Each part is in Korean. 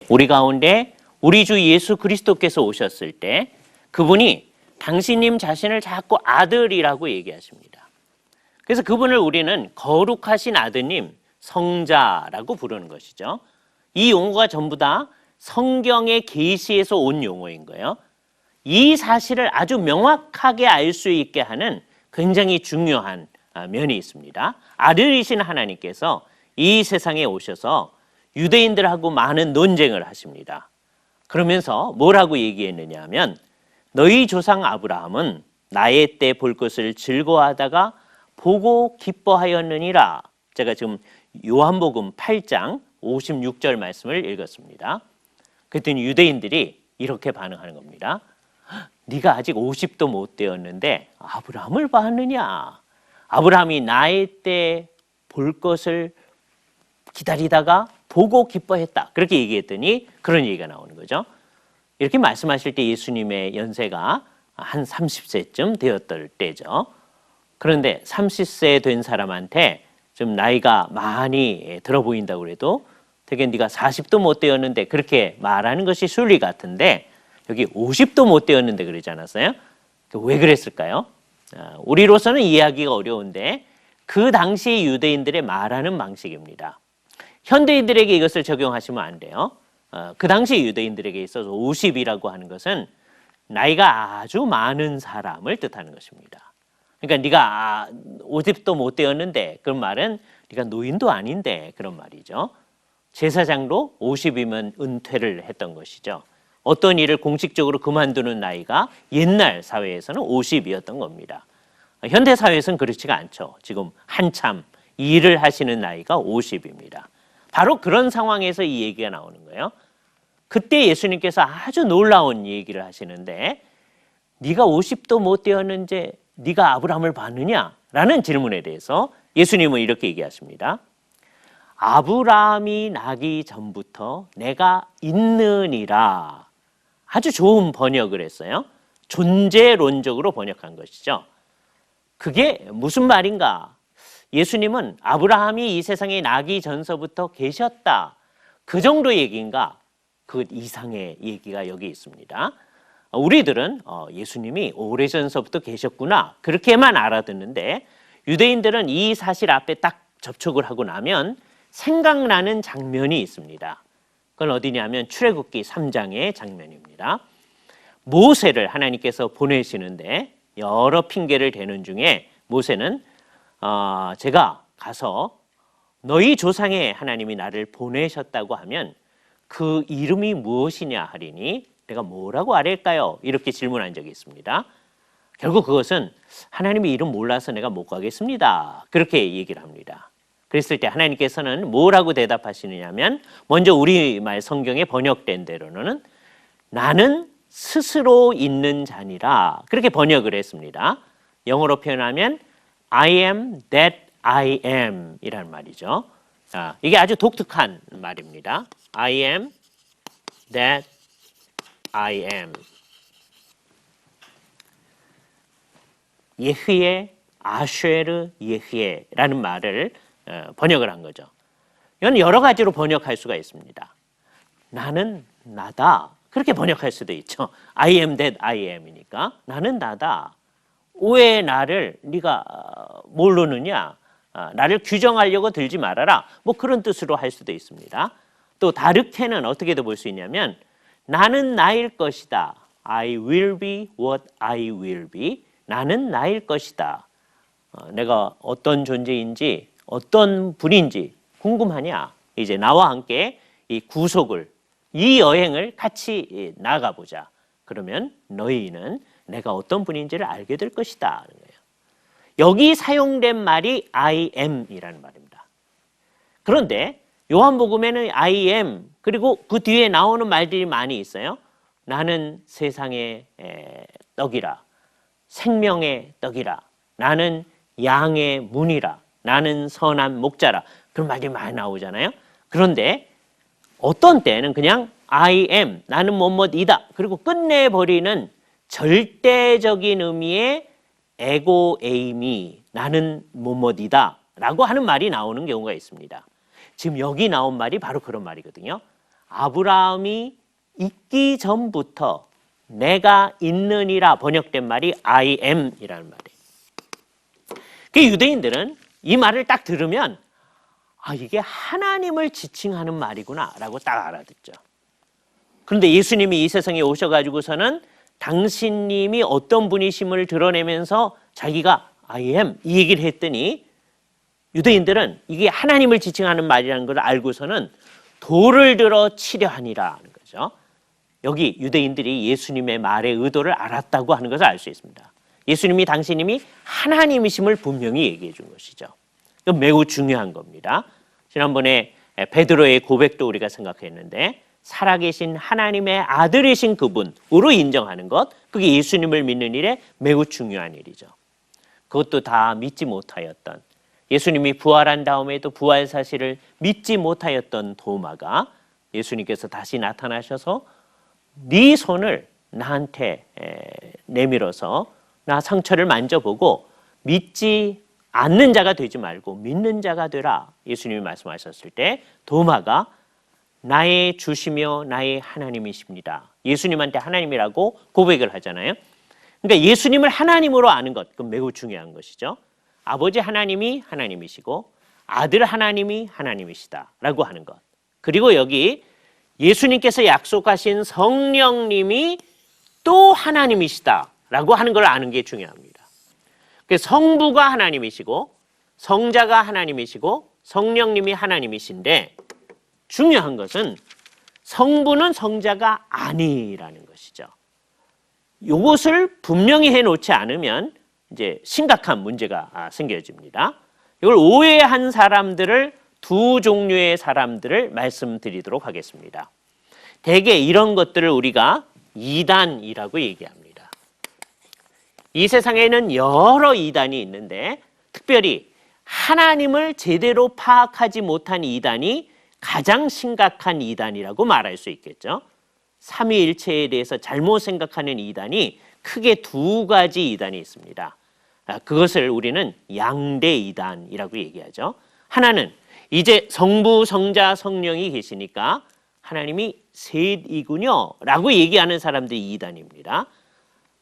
우리 가운데 우리 주 예수 그리스도께서 오셨을 때 그분이 당신님 자신을 자꾸 아들이라고 얘기하십니다. 그래서 그분을 우리는 거룩하신 아드님, 성자라고 부르는 것이죠. 이 용어가 전부 다 성경의 계시에서 온 용어인 거예요. 이 사실을 아주 명확하게 알 수 있게 하는 굉장히 중요한 면이 있습니다. 아들이신 하나님께서 이 세상에 오셔서 유대인들하고 많은 논쟁을 하십니다. 그러면서 뭐라고 얘기했느냐 하면 너희 조상 아브라함은 나의 때 볼 것을 즐거워하다가 보고 기뻐하였느니라. 제가 지금 요한복음 8장 56절 말씀을 읽었습니다. 그랬더니 유대인들이 이렇게 반응하는 겁니다. 네가 아직 50도 못 되었는데 아브라함을 봤느냐? 아브라함이 나의 때 볼 것을 기다리다가 보고 기뻐했다. 그렇게 얘기했더니 그런 얘기가 나오는 거죠. 이렇게 말씀하실 때 예수님의 연세가 한 30세쯤 되었을 때죠. 그런데 30세 된 사람한테 좀 나이가 많이 들어 보인다고 그래도 되게 네가 40도 못 되었는데 그렇게 말하는 것이 순리 같은데 여기 50도 못 되었는데 그러지 않았어요? 왜 그랬을까요? 우리로서는 이해하기가 어려운데 그 당시 유대인들의 말하는 방식입니다. 현대인들에게 이것을 적용하시면 안 돼요. 그 당시 유대인들에게 있어서 50이라고 하는 것은 나이가 아주 많은 사람을 뜻하는 것입니다. 그러니까 네가 50도 못 되었는데 그런 말은 네가 노인도 아닌데 그런 말이죠. 제사장도 50이면 은퇴를 했던 것이죠. 어떤 일을 공식적으로 그만두는 나이가 옛날 사회에서는 50이었던 겁니다. 현대 사회에서는 그렇지가 않죠. 지금 한참 일을 하시는 나이가 50입니다. 바로 그런 상황에서 이 얘기가 나오는 거예요. 그때 예수님께서 아주 놀라운 얘기를 하시는데 네가 50도 못 되었는지 네가 아브라함을 봤느냐? 라는 질문에 대해서 예수님은 이렇게 얘기하십니다. 아브라함이 나기 전부터 내가 있느니라. 아주 좋은 번역을 했어요. 존재론적으로 번역한 것이죠. 그게 무슨 말인가? 예수님은 아브라함이 이 세상에 나기 전서부터 계셨다. 그 정도 얘기인가? 그 이상의 얘기가 여기 있습니다. 우리들은 예수님이 오래전서부터 계셨구나 그렇게만 알아듣는데 유대인들은 이 사실 앞에 딱 접촉을 하고 나면 생각나는 장면이 있습니다. 그건 어디냐면 출애굽기 3장의 장면입니다. 모세를 하나님께서 보내시는데 여러 핑계를 대는 중에 모세는 제가 가서 너희 조상의 하나님이 나를 보내셨다고 하면 그 이름이 무엇이냐 하리니 내가 뭐라고 아랠까요? 이렇게 질문한 적이 있습니다. 결국 그것은 하나님의 이름 몰라서 내가 못 가겠습니다. 그렇게 얘기를 합니다. 그랬을 때 하나님께서는 뭐라고 대답하시느냐면 먼저 우리말 성경에 번역된 대로는 나는 스스로 있는 자니라 그렇게 번역을 했습니다. 영어로 표현하면 I am that I am 이라는 말이죠. 이게 아주 독특한 말입니다. I am that I am. 예흐예, 아쉐르 예흐예라는 말을 번역을 한 거죠. 이건 여러 가지로 번역할 수가 있습니다. 나는 나다. 그렇게 번역할 수도 있죠. I am that I am이니까 나는 나다. 왜 나를 네가 모르느냐? 나를 규정하려고 들지 말아라. 뭐 그런 뜻으로 할 수도 있습니다. 또 다르게는 어떻게도 볼 수 있냐면 나는 나일 것이다. I will be what I will be. 나는 나일 것이다. 내가 어떤 존재인지 어떤 분인지 궁금하냐? 이제 나와 함께 이 구속을 이 여행을 같이 나가보자. 그러면 너희는 내가 어떤 분인지를 알게 될 것이다. 여기 사용된 말이 I am이라는 말입니다. 그런데 요한복음에는 I am 그리고 그 뒤에 나오는 말들이 많이 있어요. 나는 세상의 떡이라. 생명의 떡이라. 나는 양의 문이라. 나는 선한 목자라. 그런 말들이 많이 나오잖아요. 그런데 어떤 때는 그냥 I am, 나는 뭐뭐이다. 그리고 끝내버리는 절대적인 의미의 에고 에이미, 나는 뭐뭐이다 라고 하는 말이 나오는 경우가 있습니다. 지금 여기 나온 말이 바로 그런 말이거든요. 아브라함이 있기 전부터 내가 있느니라 번역된 말이 I am이라는 말이에요. 그 유대인들은 이 말을 딱 들으면 이게 하나님을 지칭하는 말이구나 라고 딱 알아듣죠. 그런데 예수님이 이 세상에 오셔가지고서는 당신님이 어떤 분이심을 드러내면서 자기가 I am 이 얘기를 했더니 유대인들은 이게 하나님을 지칭하는 말이라는 걸 알고서는 돌을 들어 치려 하니라 하는 거죠. 여기 유대인들이 예수님의 말의 의도를 알았다고 하는 것을 알 수 있습니다. 예수님이 당신님이 하나님이심을 분명히 얘기해 준 것이죠. 이건 매우 중요한 겁니다. 지난번에 베드로의 고백도 우리가 생각했는데 살아계신 하나님의 아들이신 그분으로 인정하는 것, 그게 예수님을 믿는 일에 매우 중요한 일이죠. 그것도 다 믿지 못하였던, 예수님이 부활한 다음에도 부활 사실을 믿지 못하였던 도마가 예수님께서 다시 나타나셔서 네 손을 나한테 내밀어서 나 상처를 만져보고 믿지 않는 자가 되지 말고 믿는 자가 되라 예수님이 말씀하셨을 때 도마가 나의 주시며 나의 하나님이십니다. 예수님한테 하나님이라고 고백을 하잖아요. 그러니까 예수님을 하나님으로 아는 것, 그건 매우 중요한 것이죠. 아버지 하나님이 하나님이시고 아들 하나님이 하나님이시다라고 하는 것. 그리고 여기 예수님께서 약속하신 성령님이 또 하나님이시다라고 하는 걸 아는 게 중요합니다. 성부가 하나님이시고 성자가 하나님이시고 성령님이 하나님이신데 중요한 것은 성부는 성자가 아니라는 것이죠. 이것을 분명히 해놓지 않으면 이제 심각한 문제가 생겨집니다. 이걸 오해한 사람들을 두 종류의 사람들을 말씀드리도록 하겠습니다. 대개 이런 것들을 우리가 이단이라고 얘기합니다. 이 세상에는 여러 이단이 있는데 특별히 하나님을 제대로 파악하지 못한 이단이 가장 심각한 이단이라고 말할 수 있겠죠. 삼위일체에 대해서 잘못 생각하는 이단이 크게 두 가지 이단이 있습니다. 그것을 우리는 양대 이단이라고 얘기하죠. 하나는 이제 성부, 성자, 성령이 계시니까 하나님이 셋이군요 라고 얘기하는 사람들이 이단입니다.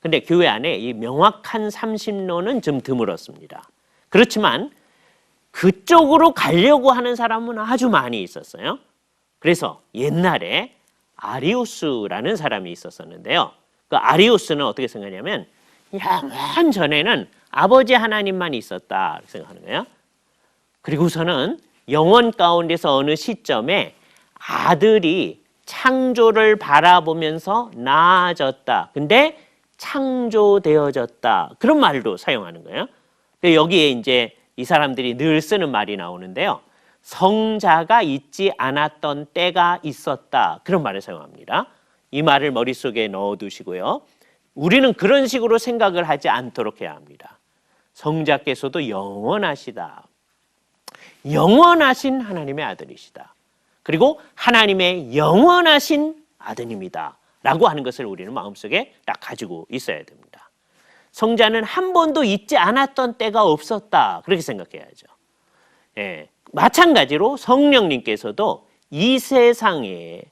근데 교회 안에 이 명확한 삼신론은 좀 드물었습니다. 그렇지만 그쪽으로 가려고 하는 사람은 아주 많이 있었어요. 그래서 옛날에 아리우스라는 사람이 있었었는데요. 그 아리우스는 어떻게 생각하냐면 영원 전에는 아버지 하나님만 있었다 생각하는 거예요. 그리고서는 영원 가운데서 어느 시점에 아들이 창조를 바라보면서 나아졌다. 근데 창조되어졌다. 그런 말도 사용하는 거예요. 여기에 이제 이 사람들이 늘 쓰는 말이 나오는데요. 성자가 있지 않았던 때가 있었다. 그런 말을 사용합니다. 이 말을 머릿속에 넣어두시고요. 우리는 그런 식으로 생각을 하지 않도록 해야 합니다. 성자께서도 영원하시다. 영원하신 하나님의 아들이시다. 그리고 하나님의 영원하신 아드님이다. 라고 하는 것을 우리는 마음속에 딱 가지고 있어야 됩니다. 성자는 한 번도 있지 않았던 때가 없었다. 그렇게 생각해야죠. 예, 마찬가지로 성령님께서도 이 세상에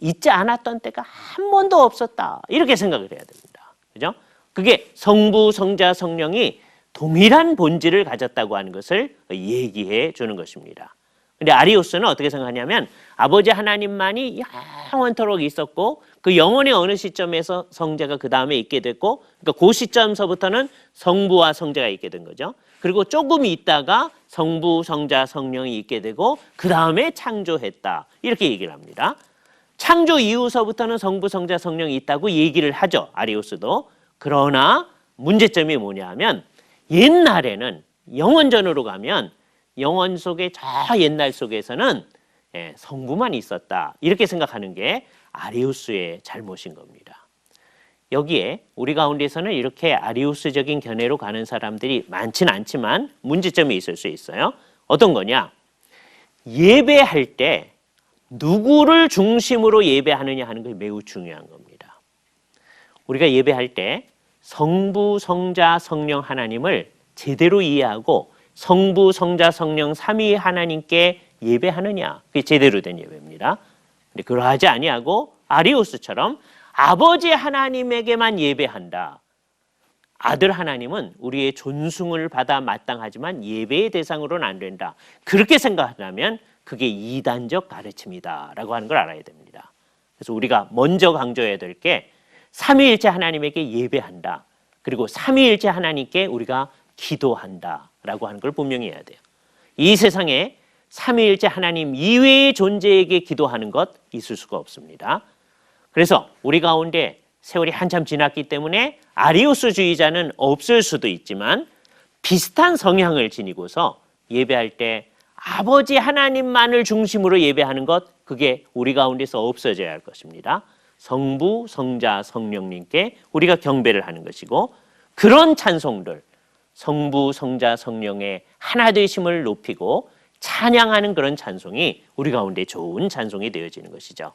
있지 않았던 때가 한 번도 없었다. 이렇게 생각을 해야 됩니다. 그죠? 그게 성부, 성자, 성령이 동일한 본질을 가졌다고 하는 것을 얘기해 주는 것입니다. 근데 아리우스는 어떻게 생각하냐면 아버지 하나님만이 영원토록 있었고 그 영원의 어느 시점에서 성자가 그 다음에 있게 됐고 그러니까 그 시점서부터는 성부와 성자가 있게 된 거죠. 그리고 조금 있다가 성부, 성자, 성령이 있게 되고 그 다음에 창조했다. 이렇게 얘기를 합니다. 창조 이후서부터는 성부, 성자, 성령이 있다고 얘기를 하죠. 아리우스도. 그러나 문제점이 뭐냐 하면 옛날에는 영원전으로 가면 영원 속에 저 옛날 속에서는 성부만 있었다. 이렇게 생각하는 게 아리우스의 잘못인 겁니다. 여기에 우리 가운데서는 이렇게 아리우스적인 견해로 가는 사람들이 많지는 않지만 문제점이 있을 수 있어요. 어떤 거냐? 예배할 때 누구를 중심으로 예배하느냐 하는 것이 매우 중요한 겁니다. 우리가 예배할 때 성부, 성자, 성령 하나님을 제대로 이해하고 성부, 성자, 성령 삼위 하나님께 예배하느냐, 그게 제대로 된 예배입니다. 근데 그러하지 아니하고 아리우스처럼 아버지 하나님에게만 예배한다. 아들 하나님은 우리의 존숭을 받아 마땅하지만 예배의 대상으로는 안 된다. 그렇게 생각하면 그게 이단적 가르침이다라고 하는 걸 알아야 됩니다. 그래서 우리가 먼저 강조해야 될 게 삼위일체 하나님에게 예배한다. 그리고 삼위일체 하나님께 우리가 기도한다라고 하는 걸 분명히 해야 돼요. 이 세상에 삼위일체 하나님 이외의 존재에게 기도하는 것 있을 수가 없습니다. 그래서 우리 가운데 세월이 한참 지났기 때문에 아리우스주의자는 없을 수도 있지만 비슷한 성향을 지니고서 예배할 때 아버지 하나님만을 중심으로 예배하는 것, 그게 우리 가운데서 없어져야 할 것입니다. 성부, 성자, 성령님께 우리가 경배를 하는 것이고, 그런 찬송들, 성부, 성자, 성령의 하나 되심을 높이고 찬양하는 그런 찬송이 우리 가운데 좋은 찬송이 되어지는 것이죠.